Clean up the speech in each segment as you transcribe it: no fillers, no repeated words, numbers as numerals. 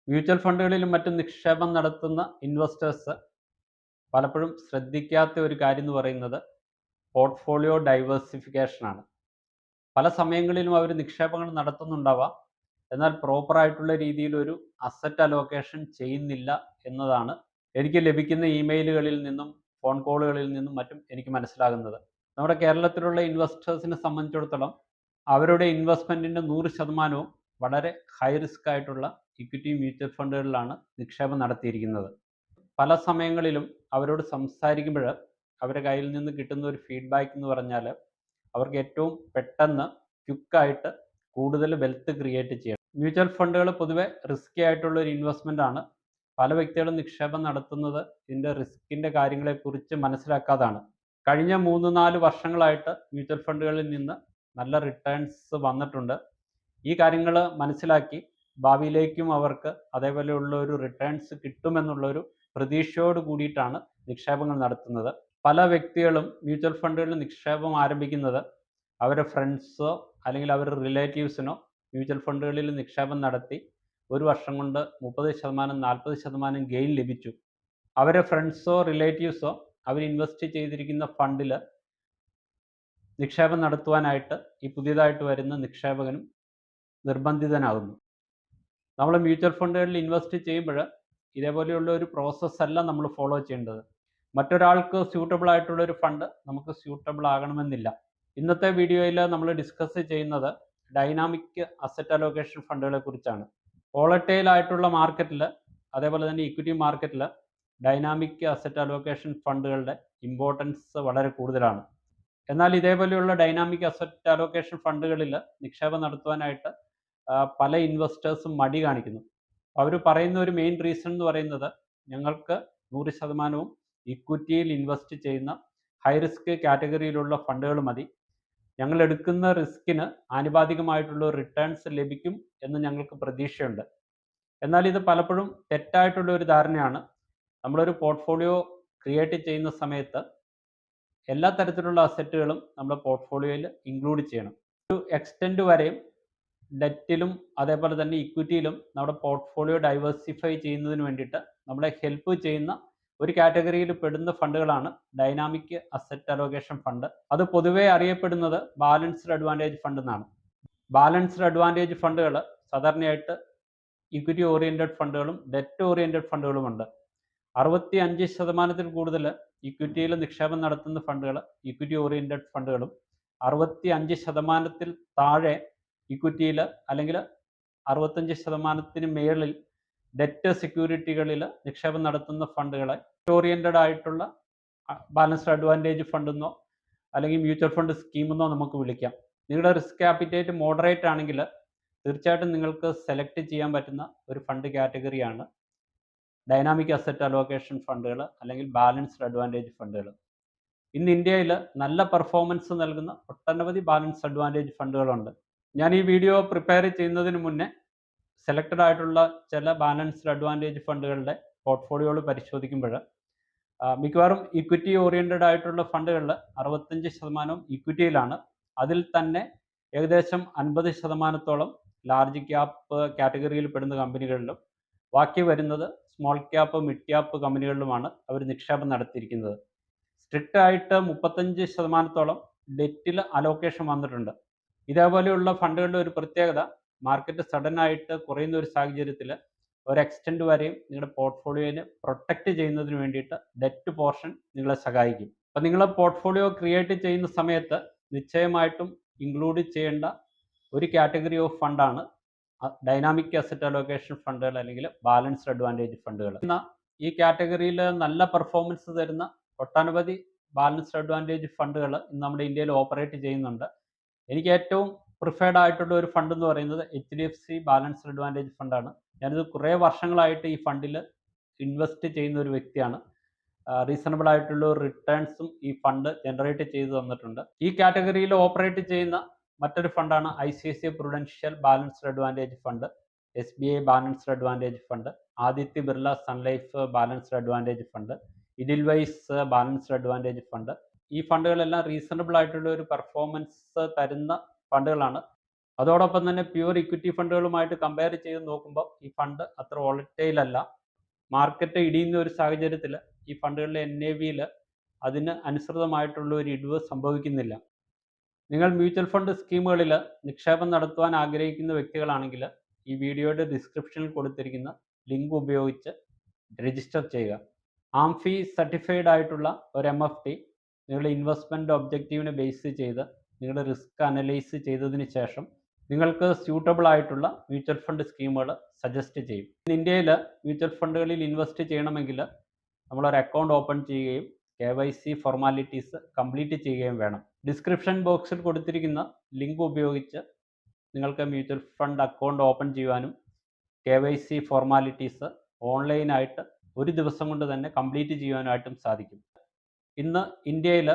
Mutual ഫണ്ടുകളിലും മറ്റും നിക്ഷേപം നടത്തുന്ന ഇൻവെസ്റ്റേഴ്സ് പലപ്പോഴും ശ്രദ്ധിക്കാത്ത ഒരു കാര്യം എന്ന് പറയുന്നത് പോർട്ട്ഫോളിയോ ഡൈവേഴ്സിഫിക്കേഷനാണ്. പല സമയങ്ങളിലും അവർ നിക്ഷേപങ്ങൾ നടത്തുന്നുണ്ടാവാം, എന്നാൽ പ്രോപ്പറായിട്ടുള്ള രീതിയിൽ ഒരു അസറ്റ് അലോക്കേഷൻ ചെയ്യുന്നില്ല എന്നതാണ് എനിക്ക് ലഭിക്കുന്ന ഇമെയിലുകളിൽ നിന്നും ഫോൺ കോളുകളിൽ നിന്നും മറ്റും എനിക്ക് മനസ്സിലാകുന്നത്. നമ്മുടെ കേരളത്തിലുള്ള ഇൻവെസ്റ്റേഴ്സിനെ സംബന്ധിച്ചിടത്തോളം അവരുടെ ഇൻവെസ്റ്റ്മെൻറ്റിൻ്റെ 100% വളരെ ഹൈ റിസ്ക് ആയിട്ടുള്ള ഇക്വിറ്റി മ്യൂച്വൽ ഫണ്ടുകളിലാണ് നിക്ഷേപം നടത്തിയിരിക്കുന്നത്. പല സമയങ്ങളിലും അവരോട് സംസാരിക്കുമ്പോൾ അവരുടെ കയ്യിൽ നിന്ന് കിട്ടുന്ന ഒരു ഫീഡ്ബാക്ക് എന്ന് പറഞ്ഞാൽ അവർക്ക് ഏറ്റവും പെട്ടെന്ന് ക്വിക്കായിട്ട് കൂടുതൽ വെൽത്ത് ക്രിയേറ്റ് ചെയ്യണം. മ്യൂച്വൽ ഫണ്ടുകൾ പൊതുവെ റിസ്കി ആയിട്ടുള്ള ഒരു ഇൻവെസ്റ്റ്മെൻ്റ് ആണ്. പല വ്യക്തികളും നിക്ഷേപം നടത്തുന്നത് ഇതിൻ്റെ റിസ്കിൻ്റെ കാര്യങ്ങളെക്കുറിച്ച് മനസ്സിലാക്കാതാണ്. കഴിഞ്ഞ 3-4 വർഷങ്ങളായിട്ട് മ്യൂച്വൽ ഫണ്ടുകളിൽ നിന്ന് നല്ല റിട്ടേൺസ് വന്നിട്ടുണ്ട്. ഈ കാര്യങ്ങൾ മനസ്സിലാക്കി ഭാവിയിലേക്കും അവർക്ക് അതേപോലെയുള്ള ഒരു റിട്ടേൺസ് കിട്ടുമെന്നുള്ളൊരു പ്രതീക്ഷയോട് കൂടിയിട്ടാണ് നിക്ഷേപങ്ങൾ നടത്തുന്നത്. പല വ്യക്തികളും മ്യൂച്വൽ ഫണ്ടുകളിൽ നിക്ഷേപം ആരംഭിക്കുന്നത് അവരുടെ ഫ്രണ്ട്സോ അല്ലെങ്കിൽ അവരുടെ റിലേറ്റീവ്സിനോ മ്യൂച്വൽ ഫണ്ടുകളിൽ നിക്ഷേപം നടത്തി ഒരു വർഷം കൊണ്ട് 30%, 40% ഗെയിൻ ലഭിച്ചു. അവരുടെ ഫ്രണ്ട്സോ റിലേറ്റീവ്സോ അവർ ഇൻവെസ്റ്റ് ചെയ്തിരിക്കുന്ന ഫണ്ടിൽ നിക്ഷേപം നടത്തുവാനായിട്ട് ഈ പുതിയതായിട്ട് വരുന്ന നിക്ഷേപകനും നിർബന്ധിതനാകുന്നു. നമ്മൾ മ്യൂച്വൽ ഫണ്ടുകളിൽ ഇൻവെസ്റ്റ് ചെയ്യുമ്പോൾ ഇതേപോലെയുള്ള ഒരു പ്രോസസ്സല്ല നമ്മൾ ഫോളോ ചെയ്യേണ്ടത്. മറ്റൊരാൾക്ക് സ്യൂട്ടബിൾ ആയിട്ടുള്ള ഒരു ഫണ്ട് നമുക്ക് സ്യൂട്ടബിൾ ആകണമെന്നില്ല. ഇന്നത്തെ വീഡിയോയിൽ നമ്മൾ ഡിസ്കസ് ചെയ്യുന്നത് ഡൈനാമിക് അസറ്റ് അലോക്കേഷൻ ഫണ്ടുകളെ കുറിച്ചാണ്. വോളറ്റൈൽ ആയിട്ടുള്ള മാർക്കറ്റിൽ അതേപോലെ തന്നെ ഇക്വിറ്റി മാർക്കറ്റിൽ ഡൈനാമിക് അസറ്റ് അലോക്കേഷൻ ഫണ്ടുകളുടെ ഇമ്പോർട്ടൻസ് വളരെ കൂടുതലാണ്. എന്നാൽ ഇതേപോലെയുള്ള ഡൈനാമിക് അസറ്റ് അലോക്കേഷൻ ഫണ്ടുകളിൽ നിക്ഷേപം നടത്തുവാനായിട്ട് പല ഇൻവെസ്റ്റേഴ്സും മടി കാണിക്കുന്നു. അവർ പറയുന്ന ഒരു മെയിൻ റീസൺ എന്ന് പറയുന്നത് ഞങ്ങൾക്ക് 100% ഇക്വിറ്റിയിൽ ഇൻവെസ്റ്റ് ചെയ്യുന്ന ഹൈ റിസ്ക് കാറ്റഗറിയിലുള്ള ഫണ്ടുകൾ മതി, ഞങ്ങൾ എടുക്കുന്ന റിസ്കിന് ആനുപാതികമായിട്ടുള്ള റിട്ടേൺസ് ലഭിക്കും എന്ന് ഞങ്ങൾക്ക് പ്രതീക്ഷയുണ്ട്. എന്നാൽ ഇത് പലപ്പോഴും തെറ്റായിട്ടുള്ള ഒരു ധാരണയാണ്. നമ്മളൊരു പോർട്ട്ഫോളിയോ ക്രിയേറ്റ് ചെയ്യുന്ന സമയത്ത് എല്ലാ തരത്തിലുള്ള അസറ്റുകളും നമ്മുടെ പോർട്ട്ഫോളിയോയിൽ ഇൻക്ലൂഡ് ചെയ്യണം. ഒരു എക്സ്റ്റെൻഡ് വരെയും ഡെറ്റിലും അതേപോലെ തന്നെ ഇക്വിറ്റിയിലും നമ്മുടെ പോർട്ട്ഫോളിയോ ഡൈവേഴ്സിഫൈ ചെയ്യുന്നതിന് വേണ്ടിയിട്ട് നമ്മളെ ഹെൽപ്പ് ചെയ്യുന്ന ഒരു കാറ്റഗറിയിൽ പെടുന്ന ഫണ്ടുകളാണ് ഡൈനാമിക് അസറ്റ് അലോക്കേഷൻ ഫണ്ട്. അത് പൊതുവെ അറിയപ്പെടുന്നത് ബാലൻസ്ഡ് അഡ്വാൻറ്റേജ് ഫണ്ട് എന്നാണ്. ബാലൻസ്ഡ് അഡ്വാൻറ്റേജ് ഫണ്ടുകൾ സാധാരണയായിട്ട് ഇക്വിറ്റി ഓറിയൻറ്റഡ് ഫണ്ടുകളും ഡെറ്റ് ഓറിയൻറ്റഡ് ഫണ്ടുകളുമുണ്ട്. 65% കൂടുതൽ ഇക്വിറ്റിയിൽ നിക്ഷേപം നടത്തുന്ന ഫണ്ടുകൾ ഇക്വിറ്റി ഓറിയൻറ്റഡ് ഫണ്ടുകളും 65% താഴെ ഇക്വിറ്റിയിൽ അല്ലെങ്കിൽ 65% മേളിൽ ഡെറ്റ് സെക്യൂരിറ്റികളിൽ നിക്ഷേപം നടത്തുന്ന ഫണ്ടുകളെ ഓറിയൻറ്റഡ് ആയിട്ടുള്ള ബാലൻസ്ഡ് അഡ്വാൻറ്റേജ് ഫണ്ടെന്നോ അല്ലെങ്കിൽ മ്യൂച്വൽ ഫണ്ട് സ്കീമെന്നോ നമുക്ക് വിളിക്കാം. നിങ്ങളുടെ റിസ്ക് ആപ്പിറ്റേറ്റ് മോഡറേറ്റ് ആണെങ്കിൽ തീർച്ചയായിട്ടും നിങ്ങൾക്ക് സെലക്ട് ചെയ്യാൻ പറ്റുന്ന ഒരു ഫണ്ട് കാറ്റഗറിയാണ് ഡൈനാമിക് അസറ്റ് അലോക്കേഷൻ ഫണ്ടുകൾ അല്ലെങ്കിൽ ബാലൻസ്ഡ് അഡ്വാൻറ്റേജ് ഫണ്ടുകൾ. ഇന്ന് ഇന്ത്യയിൽ നല്ല പെർഫോമൻസ് നൽകുന്ന ഒട്ടനവധി ബാലൻസ്ഡ് അഡ്വാൻറ്റേജ് ഫണ്ടുകളുണ്ട്. ഞാൻ ഈ വീഡിയോ പ്രിപ്പയർ ചെയ്യുന്നതിന് മുന്നേ സെലക്റ്റഡ് ആയിട്ടുള്ള ചില ബാലൻസ്ഡ് അഡ്വാൻറ്റേജ് ഫണ്ടുകളുടെ പോർട്ട്ഫോളിയോകൾ പരിശോധിക്കുമ്പോൾ മിക്കവാറും ഇക്വിറ്റി ഓറിയൻറ്റഡ് ആയിട്ടുള്ള ഫണ്ടുകളിൽ 65% ഇക്വിറ്റിയിലാണ്. അതിൽ തന്നെ ഏകദേശം 50%-ഓളം ലാർജ് ക്യാപ്പ് കാറ്റഗറിയിൽ പെടുന്ന കമ്പനികളിലും ബാക്കി വരുന്നത് സ്മോൾ ക്യാപ്പ് മിഡ് ക്യാപ്പ് കമ്പനികളിലുമാണ് അവർ നിക്ഷേപം നടത്തിയിരിക്കുന്നത്. സ്ട്രിക്റ്റ് ആയിട്ട് 35%-ഓളം ഡെറ്റിൽ അലോക്കേഷൻ വന്നിട്ടുണ്ട്. ഇതേപോലെയുള്ള ഫണ്ടുകളുടെ ഒരു പ്രത്യേകത, മാർക്കറ്റ് സഡൻ ആയിട്ട് കുറയുന്ന ഒരു സാഹചര്യത്തിൽ ഒരു എക്സ്റ്റെൻഡ് വരെയും നിങ്ങളുടെ പോർട്ട്ഫോളിയോനെ പ്രൊട്ടക്റ്റ് ചെയ്യുന്നതിന് വേണ്ടിയിട്ട് ഡെറ്റ് പോർഷൻ നിങ്ങളെ സഹായിക്കും. അപ്പോൾ നിങ്ങൾ പോർട്ട്ഫോളിയോ ക്രിയേറ്റ് ചെയ്യുന്ന സമയത്ത് നിശ്ചയമായിട്ടും ഇൻക്ലൂഡ് ചെയ്യേണ്ട ഒരു കാറ്റഗറി ഓഫ് ഫണ്ടാണ് ഡൈനാമിക് അസറ്റ് അലോക്കേഷൻ ഫണ്ടുകൾ അല്ലെങ്കിൽ ബാലൻസ്ഡ് അഡ്വാൻറ്റേജ് ഫണ്ടുകൾ. ഈ കാറ്റഗറിയിൽ നല്ല പെർഫോമൻസ് തരുന്ന ഒട്ടനവധി ബാലൻസ്ഡ് അഡ്വാൻറ്റേജ് ഫണ്ടുകൾ ഇന്ന് നമ്മുടെ ഇന്ത്യയിൽ ഓപ്പറേറ്റ് ചെയ്യുന്നുണ്ട്. എനിക്ക് ഏറ്റവും പ്രിഫേർഡ് ആയിട്ടുള്ള ഒരു ഫണ്ട് എന്ന് പറയുന്നത് HDFC ബാലൻസ്ഡ് അഡ്വാൻറ്റേജ് ഫണ്ടാണ്. ഞാനിത് കുറേ വർഷങ്ങളായിട്ട് ഈ ഫണ്ടിൽ ഇൻവെസ്റ്റ് ചെയ്യുന്ന ഒരു വ്യക്തിയാണ്. റീസണബിൾ ആയിട്ടുള്ള റിട്ടേൺസും ഈ ഫണ്ട് ജനറേറ്റ് ചെയ്തു തന്നിട്ടുണ്ട്. ഈ കാറ്റഗറിയിൽ ഓപ്പറേറ്റ് ചെയ്യുന്ന മറ്റൊരു ഫണ്ടാണ് ICICI prudential balanced advantage fund, SBI balanced advantage fund, Aditya Birla sun life balanced advantage fund, edelweiss balanced advantage fund. ഈ ഫണ്ടുകളെല്ലാം റീസണബിൾ ആയിട്ടുള്ള ഒരു പെർഫോമൻസ് തരുന്ന ഫണ്ടുകളാണ്. അതോടൊപ്പം തന്നെ പ്യുവർ ഇക്വിറ്റി ഫണ്ടുകളുമായിട്ട് കമ്പയർ ചെയ്ത് നോക്കുമ്പോൾ ഈ ഫണ്ട് അത്ര വോളറ്റൈൽ അല്ല. മാർക്കറ്റ് ഇടിയുന്ന ഒരു സാഹചര്യത്തിൽ ഈ ഫണ്ടുകളുടെ NAV-യിൽ അതിന് അനുസൃതമായിട്ടുള്ള ഒരു ഇടിവ് സംഭവിക്കുന്നില്ല. നിങ്ങൾ മ്യൂച്വൽ ഫണ്ട് സ്കീമുകളിൽ നിക്ഷേപം നടത്തുവാൻ ആഗ്രഹിക്കുന്ന വ്യക്തികളാണെങ്കിൽ ഈ വീഡിയോയുടെ ഡിസ്ക്രിപ്ഷനിൽ കൊടുത്തിരിക്കുന്ന ലിങ്ക് ഉപയോഗിച്ച് രജിസ്റ്റർ ചെയ്യുക. ആംഫി സർട്ടിഫൈഡ് ആയിട്ടുള്ള ഒരു MFD നിങ്ങളുടെ ഇൻവെസ്റ്റ്മെൻറ്റ് ഒബ്ജക്റ്റീവിനെ ബേസ് ചെയ്ത് നിങ്ങളുടെ റിസ്ക് അനലൈസ് ചെയ്തതിന് ശേഷം നിങ്ങൾക്ക് സ്യൂട്ടബിൾ ആയിട്ടുള്ള മ്യൂച്വൽ ഫണ്ട് സ്കീമുകൾ സജസ്റ്റ് ചെയ്യും. ഇന്ത്യയിൽ മ്യൂച്വൽ ഫണ്ടുകളിൽ ഇൻവെസ്റ്റ് ചെയ്യണമെങ്കിൽ നമ്മളൊരു അക്കൗണ്ട് ഓപ്പൺ ചെയ്യുകയും KYC ഫോർമാലിറ്റീസ് കംപ്ലീറ്റ് ചെയ്യുകയും വേണം. ഡിസ്ക്രിപ്ഷൻ ബോക്സിൽ കൊടുത്തിരിക്കുന്ന ലിങ്ക് ഉപയോഗിച്ച് നിങ്ങൾക്ക് മ്യൂച്വൽ ഫണ്ട് അക്കൗണ്ട് ഓപ്പൺ ചെയ്യുവാനും KYC ഫോർമാലിറ്റീസ് ഓൺലൈനായിട്ട് ഒരു ദിവസം കൊണ്ട് തന്നെ കംപ്ലീറ്റ് ചെയ്യുവാനായിട്ടും സാധിക്കും. ഇന്ന് ഇന്ത്യയിൽ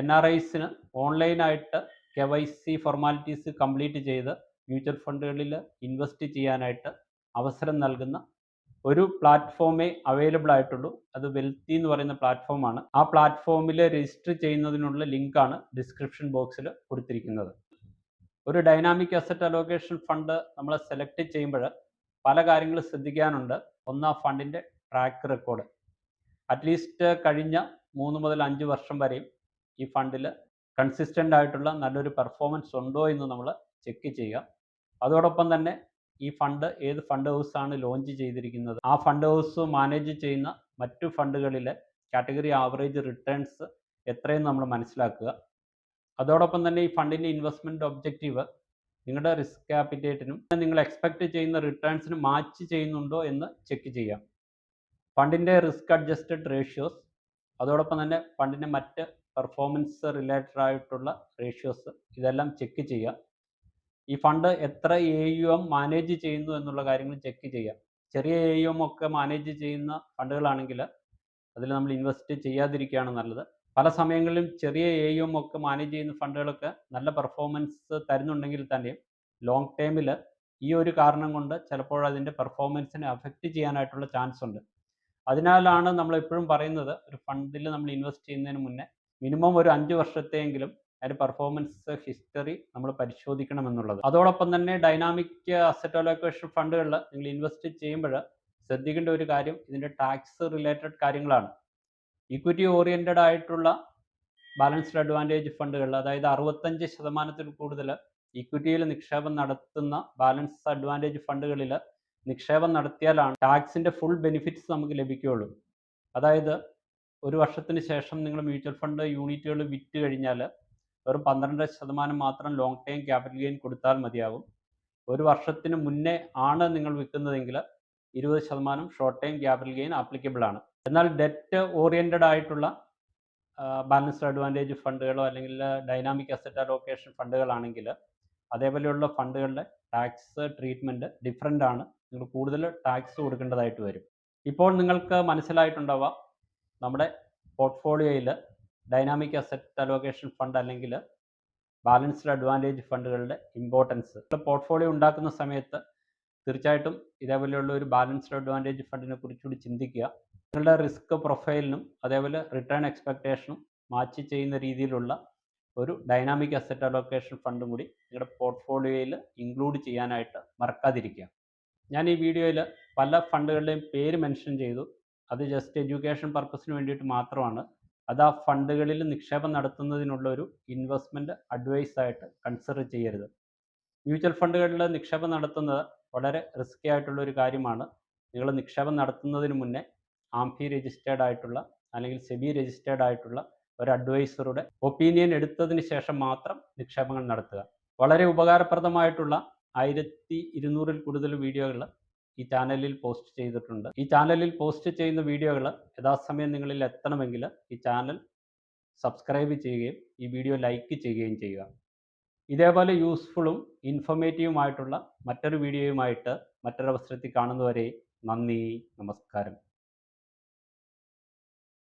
NRIസിന് ഓൺലൈനായിട്ട് KYC ഫോർമാലിറ്റീസ് കംപ്ലീറ്റ് ചെയ്ത് മ്യൂച്വൽ ഫണ്ടുകളിൽ ഇൻവെസ്റ്റ് ചെയ്യാനായിട്ട് അവസരം നൽകുന്ന ഒരു പ്ലാറ്റ്ഫോമേ അവൈലബിൾ ആയിട്ടുള്ളൂ. അത് വെൽത്തി എന്ന് പറയുന്ന പ്ലാറ്റ്ഫോമാണ്. ആ പ്ലാറ്റ്ഫോമിൽ രജിസ്റ്റർ ചെയ്യുന്നതിനുള്ള ലിങ്കാണ് ഡിസ്ക്രിപ്ഷൻ ബോക്സിൽ കൊടുത്തിരിക്കുന്നത്. ഒരു ഡൈനാമിക് അസറ്റ് അലോക്കേഷൻ ഫണ്ട് നമ്മൾ സെലക്ട് ചെയ്യുമ്പോൾ പല കാര്യങ്ങൾ ശ്രദ്ധിക്കാനുണ്ട്. ഒന്ന്, ആ ഫണ്ടിൻ്റെ ട്രാക്ക് റെക്കോർഡ്. അറ്റ്ലീസ്റ്റ് കഴിഞ്ഞ 3 മുതൽ 5 വർഷം വരെയും ഈ ഫണ്ടിൽ കൺസിസ്റ്റൻ്റ് ആയിട്ടുള്ള നല്ലൊരു പെർഫോമൻസ് ഉണ്ടോ എന്ന് നമ്മൾ ചെക്ക് ചെയ്യുക. അതോടൊപ്പം തന്നെ ഈ ഫണ്ട് ഏത് ഫണ്ട് ഹൗസാണ് ലോഞ്ച് ചെയ്തിരിക്കുന്നത്, ആ ഫണ്ട് ഹൗസ് മാനേജ് ചെയ്യുന്ന മറ്റു ഫണ്ടുകളിലെ കാറ്റഗറി ആവറേജ് റിട്ടേൺസ് എത്രയെന്ന് നമ്മൾ മനസ്സിലാക്കുക. അതോടൊപ്പം തന്നെ ഈ ഫണ്ടിൻ്റെ ഇൻവെസ്റ്റ്മെൻറ്റ് ഒബ്ജക്റ്റീവ് നിങ്ങളുടെ റിസ്ക് ആപ്പിറ്റേറ്റിനും നിങ്ങൾ എക്സ്പെക്റ്റ് ചെയ്യുന്ന റിട്ടേൺസിനും മാച്ച് ചെയ്യുന്നുണ്ടോ എന്ന് ചെക്ക് ചെയ്യാം. ഫണ്ടിൻ്റെ റിസ്ക് അഡ്ജസ്റ്റഡ് റേഷ്യോസ്, അതോടൊപ്പം തന്നെ ഫണ്ടിൻ്റെ മറ്റ് പെർഫോമൻസ് റിലേറ്റഡ് ആയിട്ടുള്ള റേഷ്യോസ്, ഇതെല്ലാം ചെക്ക് ചെയ്യുക. ഈ ഫണ്ട് എത്ര AUM മാനേജ് ചെയ്യുന്നു എന്നുള്ള കാര്യങ്ങൾ ചെക്ക് ചെയ്യുക. ചെറിയ AUM ഒക്കെ മാനേജ് ചെയ്യുന്ന ഫണ്ടുകളാണെങ്കിൽ അതിൽ നമ്മൾ ഇൻവെസ്റ്റ് ചെയ്യാതിരിക്കുകയാണ് നല്ലത്. പല സമയങ്ങളിലും ചെറിയ AUM ഒക്കെ മാനേജ് ചെയ്യുന്ന ഫണ്ടുകളൊക്കെ നല്ല പെർഫോമൻസ് തരുന്നുണ്ടെങ്കിൽ തന്നെയും ലോങ് ടേമിൽ ഈ ഒരു കാരണം കൊണ്ട് ചിലപ്പോൾ അതിൻ്റെ പെർഫോമൻസിനെ അഫക്റ്റ് ചെയ്യാനായിട്ടുള്ള ചാൻസ് ഉണ്ട്. അതിനാലാണ് നമ്മൾ എപ്പോഴും പറയുന്നത്, ഒരു ഫണ്ടിൽ നമ്മൾ ഇൻവെസ്റ്റ് ചെയ്യുന്നതിന് മുന്നേ മിനിമം ഒരു 5 വർഷത്തെയെങ്കിലും അതിൻ്റെ പെർഫോമൻസ് ഹിസ്റ്ററി നമ്മൾ പരിശോധിക്കണം എന്നുള്ളത്. അതോടൊപ്പം തന്നെ ഡൈനാമിക് അസറ്റ് അലോക്കേഷൻ ഫണ്ടുകളിൽ നിങ്ങൾ ഇൻവെസ്റ്റ് ചെയ്യുമ്പോൾ ശ്രദ്ധിക്കേണ്ട ഒരു കാര്യം ഇതിൻ്റെ ടാക്സ് റിലേറ്റഡ് കാര്യങ്ങളാണ്. ഇക്വിറ്റി ഓറിയൻറ്റഡ് ആയിട്ടുള്ള ബാലൻസ്ഡ് അഡ്വാൻറ്റേജ് ഫണ്ടുകളിൽ, അതായത് 65% കൂടുതൽ ഇക്വിറ്റിയിൽ നിക്ഷേപം നടത്തുന്ന ബാലൻസ് അഡ്വാൻറ്റേജ് ഫണ്ടുകളിൽ നിക്ഷേപം നടത്തിയാലാണ് ടാക്സിൻ്റെ ഫുൾ ബെനിഫിറ്റ്സ് നമുക്ക് ലഭിക്കുകയുള്ളൂ. അതായത് ഒരു വർഷത്തിന് ശേഷം നിങ്ങൾ മ്യൂച്വൽ ഫണ്ട് യൂണിറ്റുകൾ വിറ്റ് കഴിഞ്ഞാൽ വെറും 12% മാത്രം ലോങ് ടൈം ക്യാപിറ്റൽ ഗെയിൻ കൊടുത്താൽ മതിയാകും. ഒരു വർഷത്തിന് മുന്നേ ആണ് നിങ്ങൾ വിൽക്കുന്നതെങ്കിൽ 20% short time capital gain applicable ആണ്. എന്നാൽ ഡെറ്റ് ഓറിയൻറ്റഡ് ആയിട്ടുള്ള ബാലൻസ്ഡ് അഡ്വാൻറ്റേജ് ഫണ്ടുകളോ അല്ലെങ്കിൽ ഡൈനാമിക് അസറ്റ് അലോക്കേഷൻ ഫണ്ടുകളാണെങ്കിൽ അതേപോലെയുള്ള ഫണ്ടുകളുടെ ടാക്സ് ട്രീറ്റ്മെൻറ്റ് ഡിഫറൻ്റ് ആണ്. നിങ്ങൾ കൂടുതൽ ടാക്സ് കൊടുക്കേണ്ടതായിട്ട് വരും. ഇപ്പോൾ നിങ്ങൾക്ക് മനസ്സിലായിട്ടുണ്ടാവുക നമ്മുടെ പോർട്ട്ഫോളിയോയിൽ ഡൈനാമിക് അസറ്റ് അലോക്കേഷൻ ഫണ്ട് അല്ലെങ്കിൽ ബാലൻസ്ഡ് അഡ്വാൻറ്റേജ് ഫണ്ടുകളുടെ ഇമ്പോർട്ടൻസ്. പോർട്ട്ഫോളിയോ ഉണ്ടാക്കുന്ന സമയത്ത് തീർച്ചയായിട്ടും ഇതേപോലെയുള്ള ഒരു ബാലൻസ്ഡ് അഡ്വാൻറ്റേജ് ഫണ്ടിനെ കുറിച്ചുകൂടി ചിന്തിക്കുക. നിങ്ങളുടെ റിസ്ക് പ്രൊഫൈലിനും അതേപോലെ റിട്ടേൺ എക്സ്പെക്റ്റേഷനും മാച്ച് ചെയ്യുന്ന രീതിയിലുള്ള ഒരു ഡൈനാമിക് അസറ്റ് അലോക്കേഷൻ ഫണ്ടും കൂടി നിങ്ങളുടെ പോർട്ട്ഫോളിയോയിൽ ഇൻക്ലൂഡ് ചെയ്യാനായിട്ട് മറക്കാതിരിക്കുക. ഞാൻ ഈ വീഡിയോയിൽ പല ഫണ്ടുകളുടെയും പേര് മെൻഷൻ ചെയ്തു. അത് ജസ്റ്റ് എഡ്യൂക്കേഷൻ പർപ്പസിന് വേണ്ടിയിട്ട് മാത്രമാണ്. അത് ആ ഫണ്ടുകളിൽ നിക്ഷേപം നടത്തുന്നതിനുള്ള ഒരു ഇൻവെസ്റ്റ്മെൻറ്റ് അഡ്വൈസ് ആയിട്ട് കൺസിഡർ ചെയ്യരുത്. മ്യൂച്വൽ ഫണ്ടുകളിൽ നിക്ഷേപം നടത്തുന്നത് വളരെ റിസ്കി ആയിട്ടുള്ള ഒരു കാര്യമാണ്. നിങ്ങൾ നിക്ഷേപം നടത്തുന്നതിന് മുന്നേ ആംഫി രജിസ്റ്റേർഡ് ആയിട്ടുള്ള അല്ലെങ്കിൽ സെബി രജിസ്റ്റേർഡ് ആയിട്ടുള്ള ഒരു അഡ്വൈസറുടെ ഒപ്പീനിയൻ എടുത്തതിന് ശേഷം മാത്രം നിക്ഷേപങ്ങൾ നടത്തുക. വളരെ ഉപകാരപ്രദമായിട്ടുള്ള 1200-ൽ കൂടുതൽ വീഡിയോകൾ ഈ ചാനലിൽ പോസ്റ്റ് ചെയ്തിട്ടുണ്ട്. ഈ ചാനലിൽ പോസ്റ്റ് ചെയ്യുന്ന വീഡിയോകൾ യഥാസമയം നിങ്ങളിൽ എത്തണമെങ്കിൽ ഈ ചാനൽ സബ്സ്ക്രൈബ് ചെയ്യുകയും ഈ വീഡിയോ ലൈക്ക് ചെയ്യുകയും ചെയ്യുക. ഇതേപോലെ യൂസ്ഫുള്ളും ഇൻഫോർമേറ്റീവുമായിട്ടുള്ള മറ്റൊരു വീഡിയോയുമായിട്ട് മറ്റൊരവസരത്തിൽ കാണുന്നവരെ നന്ദി, നമസ്കാരം.